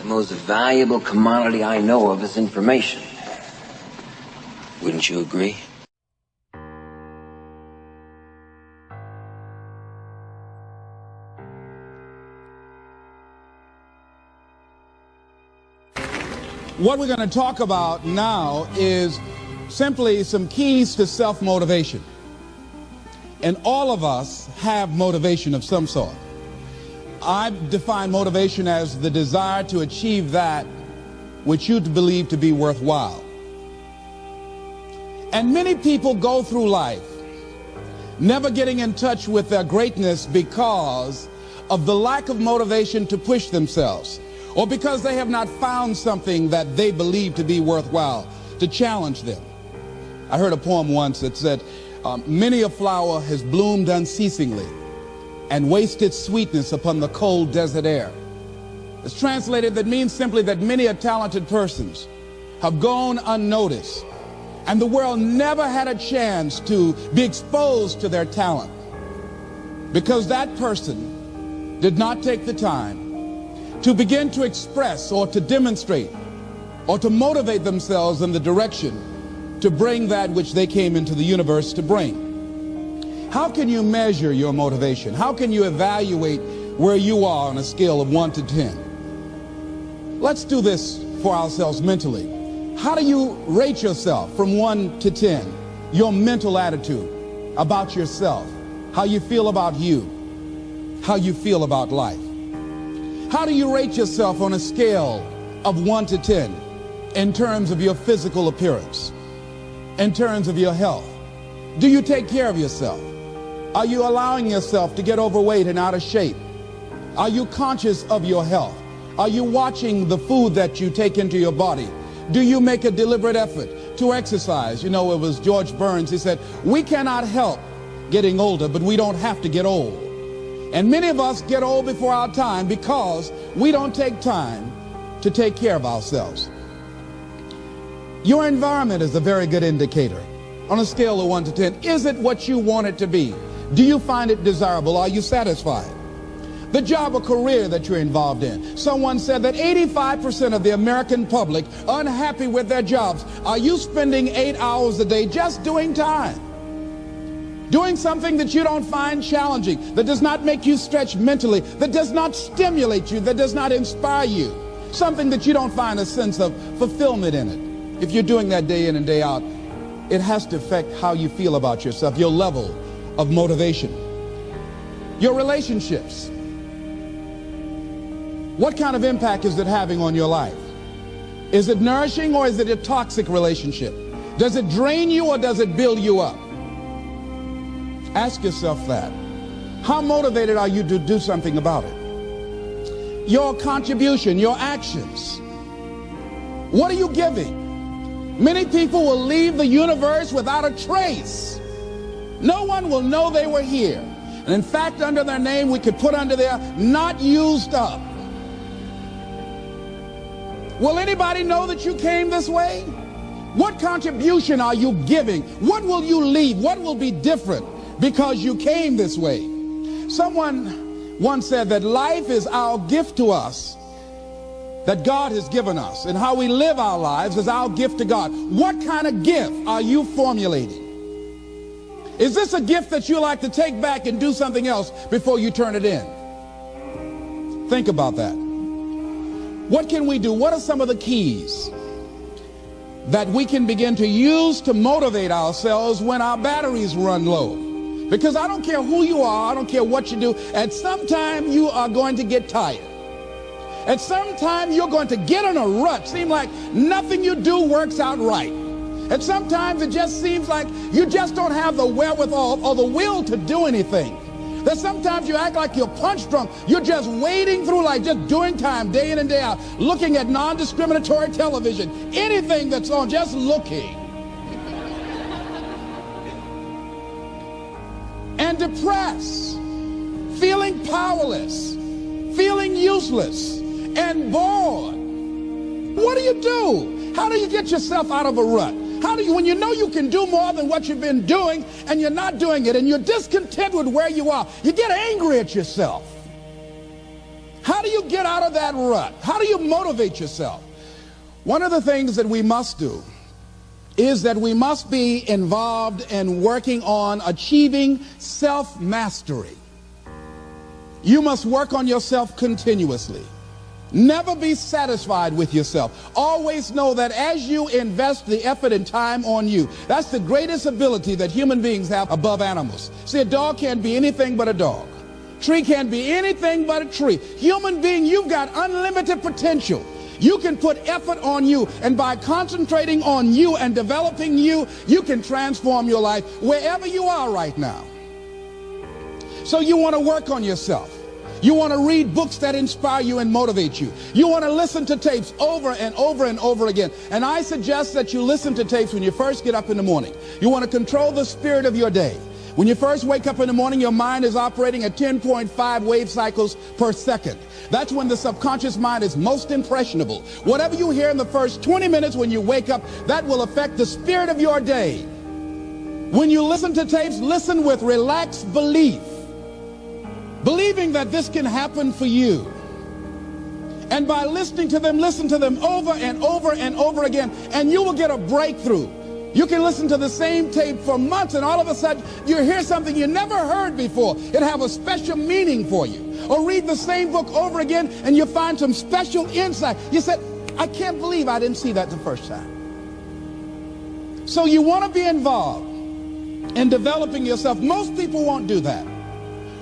The most valuable commodity I know of is information. Wouldn't you agree? What we're going to talk about now is simply some keys to self-motivation. And all of us have motivation of some sort. I define motivation as the desire to achieve that which you believe to be worthwhile. And many people go through life never getting in touch with their greatness because of the lack of motivation to push themselves, or because they have not found something that they believe to be worthwhile to challenge them. I heard a poem once that said, many a flower has bloomed unceasingly and wasted sweetness upon the cold desert air. It's translated, that means simply that many a talented persons have gone unnoticed, and the world never had a chance to be exposed to their talent because that person did not take the time to begin to express or to demonstrate or to motivate themselves in the direction to bring that which they came into the universe to bring. How can you measure your motivation? How can you evaluate where you are on a scale of 1 to 10? Let's do this for ourselves mentally. How do you rate yourself from 1 to 10? Your mental attitude about yourself, how you feel about you, how you feel about life. How do you rate yourself on a scale of 1 to 10 in terms of your physical appearance, in terms of your health? Do you take care of yourself? Are you allowing yourself to get overweight and out of shape? Are you conscious of your health? Are you watching the food that you take into your body? Do you make a deliberate effort to exercise? You know, it was George Burns, he said, we cannot help getting older, but we don't have to get old. And many of us get old before our time because we don't take time to take care of ourselves. Your environment is a very good indicator. On a scale of 1 to 10, is it what you want it to be? Do you find it desirable? Are you satisfied? The job or career that you're involved in. Someone said that 85% of the American public are unhappy with their jobs. Are you spending 8 hours a day just doing time? Doing something that you don't find challenging, that does not make you stretch mentally, that does not stimulate you, that does not inspire you. Something that you don't find a sense of fulfillment in it. If you're doing that day in and day out, it has to affect how you feel about yourself, your level of motivation. Your relationships. What kind of impact is it having on your life? Is it nourishing or is it a toxic relationship? Does it drain you or does it build you up? Ask yourself that. How motivated are you to do something about it? Your contribution, your actions. What are you giving? Many people will leave the universe without a trace. No one will know they were here. And in fact, under their name, we could put under there, not used up. Will anybody know that you came this way? What contribution are you giving? What will you leave? What will be different because you came this way? Someone once said that life is our gift to us that God has given us, and how we live our lives is our gift to God. What kind of gift are you formulating? Is this a gift that you like to take back and do something else before you turn it in? Think about that. What can we do? What are some of the keys that we can begin to use to motivate ourselves when our batteries run low? Because I don't care who you are, I don't care what you do, at some time you are going to get tired. At some time you're going to get in a rut. Seem like nothing you do works out right. And sometimes it just seems like you just don't have the wherewithal or the will to do anything. That sometimes you act like you're punch drunk. You're just wading through life, just doing time day in and day out, looking at non-discriminatory television, anything that's on, just looking. And depressed, feeling powerless, feeling useless, and bored. What do? How do you get yourself out of a rut? How do you, when you know you can do more than what you've been doing and you're not doing it and you're discontent with where you are, you get angry at yourself. How do you get out of that rut? How do you motivate yourself? One of the things that we must do is that we must be involved in working on achieving self-mastery. You must work on yourself continuously. Never be satisfied with yourself. Always know that as you invest the effort and time on you, that's the greatest ability that human beings have above animals. See, a dog can't be anything but a dog. Tree can't be anything but a tree. Human being, you've got unlimited potential. You can put effort on you, and by concentrating on you and developing you, you can transform your life wherever you are right now. So you want to work on yourself. You want to read books that inspire you and motivate you. You want to listen to tapes over and over and over again. And I suggest that you listen to tapes when you first get up in the morning. You want to control the spirit of your day. When you first wake up in the morning, your mind is operating at 10.5 wave cycles per second. That's when the subconscious mind is most impressionable. Whatever you hear in the first 20 minutes when you wake up, that will affect the spirit of your day. When you listen to tapes, listen with relaxed belief, believing that this can happen for you. And by listening to them, listen to them over and over and over again, and you will get a breakthrough. You can listen to the same tape for months, and all of a sudden you hear something you never heard before. It have a special meaning for you. Or read the same book over again, and you find some special insight. You said, I can't believe I didn't see that the first time. So you want to be involved in developing yourself. Most people won't do that.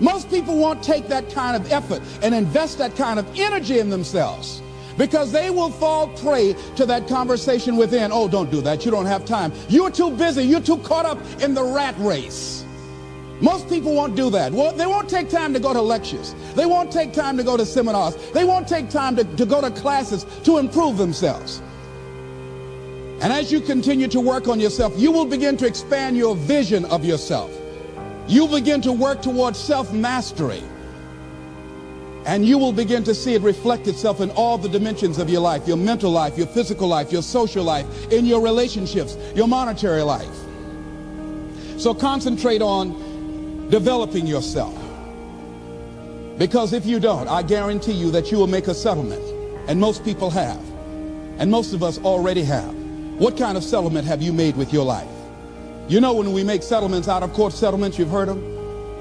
Most people won't take that kind of effort and invest that kind of energy in themselves, because they will fall prey to that conversation within. Oh, don't do that. You don't have time. You're too busy. You're too caught up in the rat race. Most people won't do that. Well, they won't take time to go to lectures. They won't take time to go to seminars. They won't take time to go to classes to improve themselves. And as you continue to work on yourself, you will begin to expand your vision of yourself. You'll begin to work towards self-mastery. And you will begin to see it reflect itself in all the dimensions of your life, your mental life, your physical life, your social life, in your relationships, your monetary life. So concentrate on developing yourself. Because if you don't, I guarantee you that you will make a settlement. And most people have. And most of us already have. What kind of settlement have you made with your life? You know, when we make settlements, out of court settlements, you've heard them?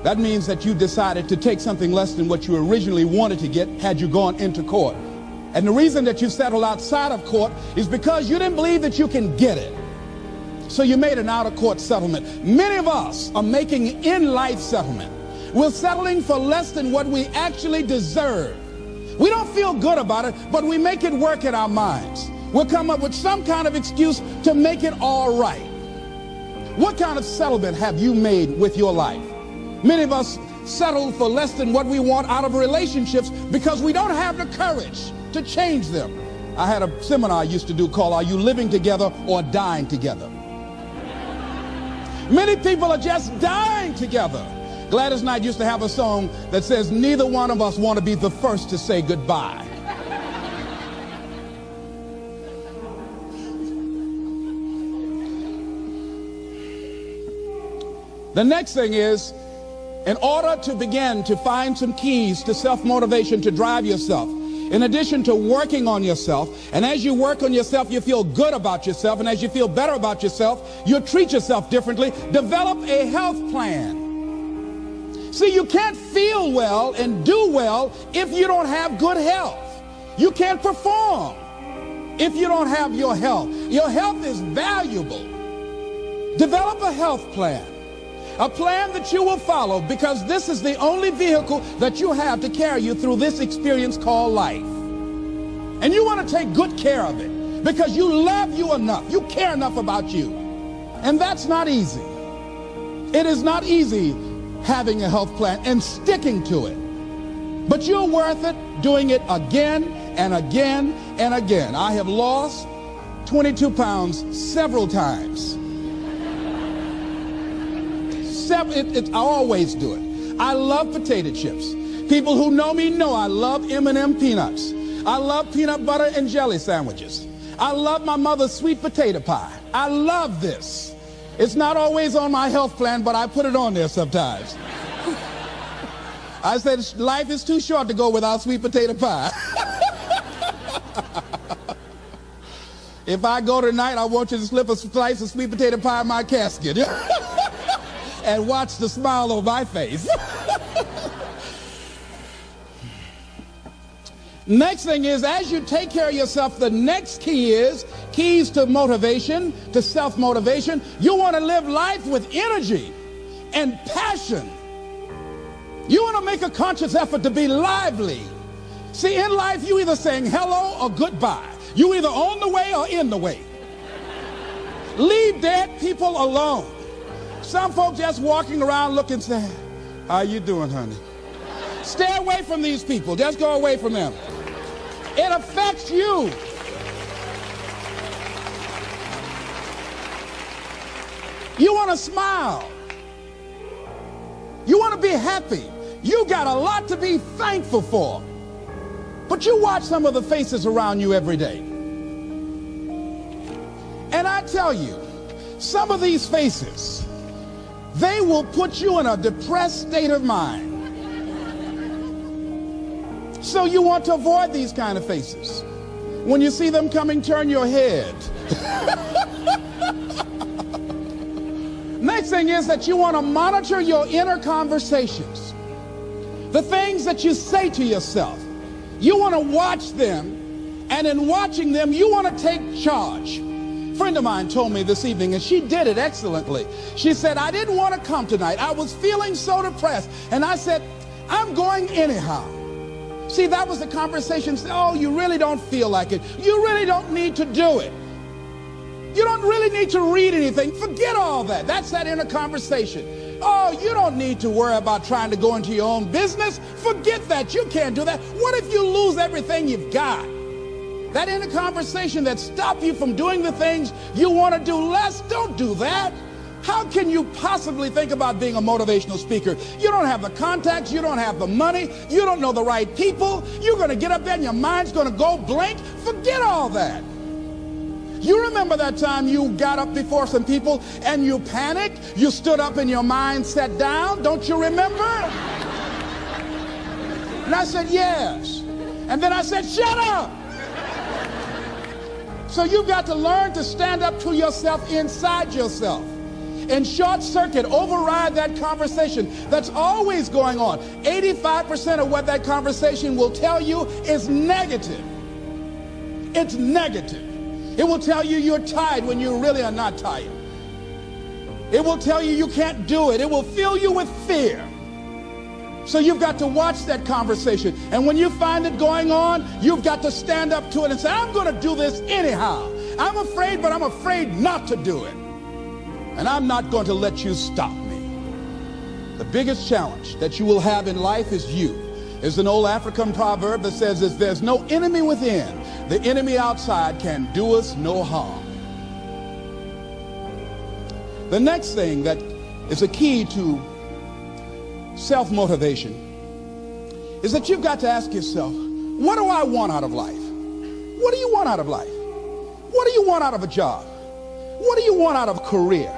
That means that you decided to take something less than what you originally wanted to get had you gone into court. And the reason that you settled outside of court is because you didn't believe that you can get it. So you made an out-of-court settlement. Many of us are making in-life settlement. We're settling for less than what we actually deserve. We don't feel good about it, but we make it work in our minds. We'll come up with some kind of excuse to make it all right. What kind of settlement have you made with your life? Many of us settle for less than what we want out of relationships because we don't have the courage to change them. I had a seminar I used to do called Are You Living Together or Dying Together? Many people are just dying together. Gladys Knight used to have a song that says, neither one of us want to be the first to say goodbye. The next thing is, in order to begin to find some keys to self-motivation to drive yourself, in addition to working on yourself, and as you work on yourself, you feel good about yourself, and as you feel better about yourself, you treat yourself differently. Develop a health plan. See, you can't feel well and do well if you don't have good health. You can't perform if you don't have your health. Your health is valuable. Develop a health plan. A plan that you will follow, because this is the only vehicle that you have to carry you through this experience called life. And you want to take good care of it because you love you enough. You care enough about you. And that's not easy. It is not easy having a health plan and sticking to it. But you're worth it doing it again and again and again. I have lost 22 pounds several times. I always do it. I love potato chips. People who know me know I love M&M peanuts. I love peanut butter and jelly sandwiches. I love my mother's sweet potato pie. I love this. It's not always on my health plan, but I put it on there sometimes. I said, life is too short to go without sweet potato pie. If I go tonight, I want you to slip a slice of sweet potato pie in my casket and watch the smile on my face. Next thing is, as you take care of yourself, the next key is keys to motivation, to self-motivation. You want to live life with energy and passion. You want to make a conscious effort to be lively. See, in life, you either saying hello or goodbye. You either on the way or in the way. Leave dead people alone. Some folks just walking around looking sad. How you doing, honey? Stay away from these people. Just go away from them. It affects you. You want to smile. You want to be happy. You got a lot to be thankful for. But you watch some of the faces around you every day. And I tell you, some of these faces, they will put you in a depressed state of mind. So you want to avoid these kind of faces. When you see them coming, turn your head. Next thing is that you want to monitor your inner conversations. The things that you say to yourself. You want to watch them, and in watching them, you want to take charge. A friend of mine told me this evening, and she did it excellently. She said, I didn't want to come tonight. I was feeling so depressed. And I said, I'm going anyhow. See, that was the conversation. Oh, you really don't feel like it. You really don't need to do it. You don't really need to read anything. Forget all that. That's that inner conversation. Oh, you don't need to worry about trying to go into your own business. Forget that. You can't do that. What if you lose everything you've got? That inner conversation that stops you from doing the things you want to do less, don't do that. How can you possibly think about being a motivational speaker? You don't have the contacts, you don't have the money, you don't know the right people. You're going to get up there and your mind's going to go blank. Forget all that. You remember that time you got up before some people and you panicked? You stood up and your mind sat down? Don't you remember? And I said, yes. And then I said, shut up. So you've got to learn to stand up to yourself inside yourself. And short circuit, override that conversation that's always going on. 85% of what that conversation will tell you is negative. It's negative. It will tell you you're tired when you really are not tired. It will tell you you can't do it. It will fill you with fear. So you've got to watch that conversation. And when you find it going on, you've got to stand up to it and say, I'm going to do this anyhow. I'm afraid, but I'm afraid not to do it. And I'm not going to let you stop me. The biggest challenge that you will have in life is you. There's an old African proverb that says, if there's no enemy within, the enemy outside can do us no harm. The next thing that is a key to self-motivation is that you've got to ask yourself, what do I want out of life? What do you want out of life? What do you want out of a job? What do you want out of a career?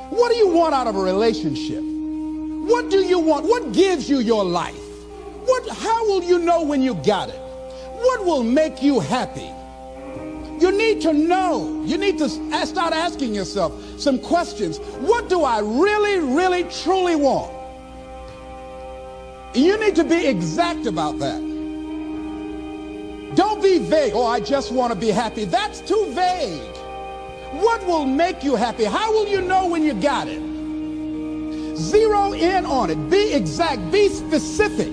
What do you want out of a relationship? What do you want? What gives you your life? How will you know when you got it? What will make you happy? You need to know. You need to start asking yourself some questions. What do I really, really, truly want? You need to be exact about that. Don't be vague. Oh, I just want to be happy. That's too vague. What will make you happy? How will you know when you got it? Zero in on it. Be exact. Be specific.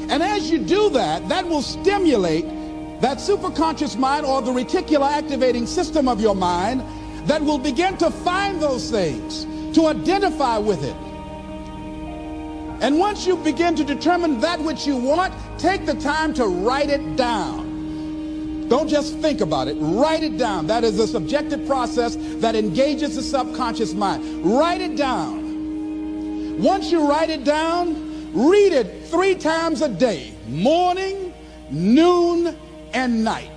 And as you do that, that will stimulate that superconscious mind or the reticular activating system of your mind that will begin to find those things, to identify with it. And once you begin to determine that which you want, take the time to write it down. Don't just think about it. Write it down. That is a subjective process that engages the subconscious mind. Write it down. Once you write it down, read it 3 times a day, morning, noon, and night.